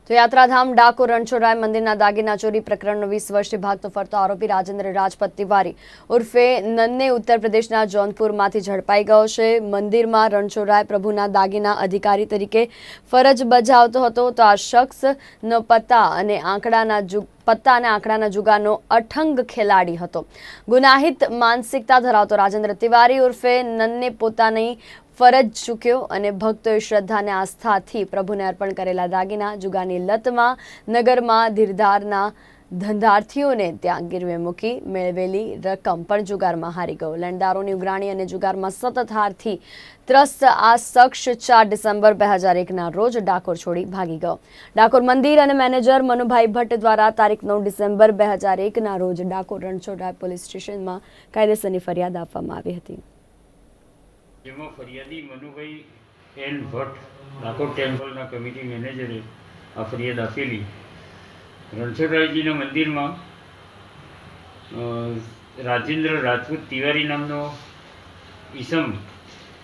તો યાત્રાધામ ડાકોર રણછોડરાય મંદિરના દાગીના ચોરી પ્રકરણનો 20 વર્ષથી ભાગતો ફરતો આરોપી રાજેન્દ્ર રાજપત તિવારી ઉર્ફે નન્ને ઉત્તર પ્રદેશના જૌનપુરમાંથી ઝડપાઈ ગયો છે। મંદિરમાં રણછોડરાય પ્રભુના દાગીના અધિકારી તરીકે ફરજ બજાવતો હતો તો આ શખ્સનો પત્તા અને આંકડાના જુગારનો અઠંગ ખેલાડી હતો। ગુનાહિત માનસિકતા ધરાવતો રાજેન્દ્ર તિવારી ઉર્ફે નન્ને પોતાની ફરજ ચૂક્યો અને ભક્તોએ શ્રદ્ધાને આસ્થાથી પ્રભુને અર્પણ કરેલા દાગીના જુગારની લતમાં નગરમાં ધીરધારના ધંધાર્થીઓને ત્યાં ગીરવે મૂકી મેળવેલી રકમ પણ જુગારમાં હારી ગયો। લેણદારોની ઉઘરાણી અને જુગારમાં સતત હારથી ત્રસ્ત આ શખ્સ 4 ડિસેમ્બર 2001ના રોજ ડાકોર છોડી ભાગી ગયો। ડાકોર મંદિર અને મેનેજર મનુભાઈ ભટ્ટ દ્વારા તારીખ 9 ડિસેમ્બર 2001ના રોજ ડાકોર રણછોડરાય પોલીસ સ્ટેશનમાં કાયદેસરની ફરિયાદ આપવામાં આવી હતી। જેમાં ફરિયાદી મનુભાઈ એન ભટ્ટ ડાકોર ટેમ્પલના કમિટી મેનેજરે આ ફરિયાદ આપેલી। રણછોડરાયજીના મંદિરમાં રાજેન્દ્ર રાજપૂત તિવારી નામનો ઈસમ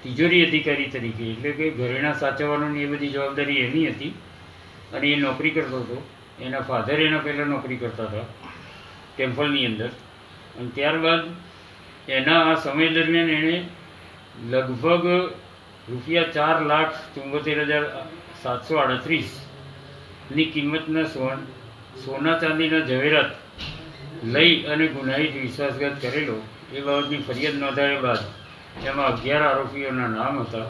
તિજોરી અધિકારી તરીકે એટલે કે ઘરેણાં સાચવવાની એ બધી જવાબદારી એની હતી અને એ નોકરી કરતો હતો। એના ફાધર એના પહેલાં નોકરી કરતા હતા ટેમ્પલની અંદર અને ત્યારબાદ એના આ સમય દરમિયાન એણે લગભગ ₹4,74,738ની કિંમતના સોના ચાંદીના ઝવેરાત લઈ અને ગુનાહિત વિશ્વાસઘાત કરેલો એ બાબતની ફરિયાદ નોંધાયા બાદ એમાં 11 આરોપીઓના નામ હતા।